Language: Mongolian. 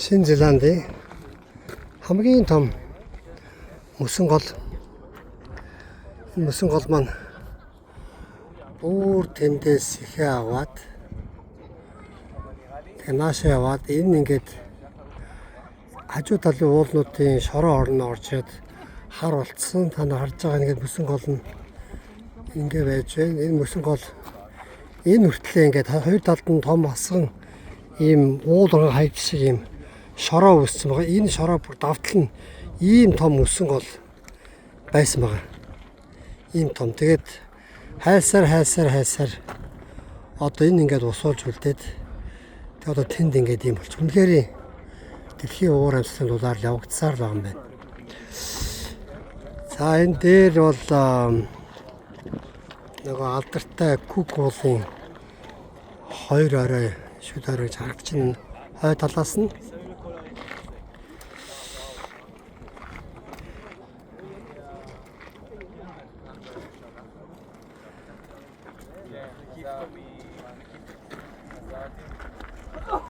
Шинэ Зеландын хамгийн том мөсөн гол. Энэ мөсөн гол маань бүр тэндээс ихээ аваад наашаа яваад энэ ингээд хажуу талын уулнуудын шороо орно орчод хар болцсон. Та нар харж байгаа ингээд мөсөн гол нь ингээ байж байна. Энэ мөсөн гол энэ хүртлээ ингээд хоёр талд нь том асган ийм уулган хайж шиг ийм шороо үүссэн байгаа. Энэ шороо бүр давтал нь ийм том мөсөн гол байсан байгаа. Ийм том. Тэгээд хайсаар одоо энэ ингээд усуулж үлдээд тэгээд одоо тэнд ингээд ийм болчих. Үнэхээр дэлхийн уур амьсгалын дулаар явагдсаар байгаа юм байна. За энэ дээр бол нөгөө алдартай Кук уулын хоёр орой шүд оройж харагдаж байна. Хой талаас нь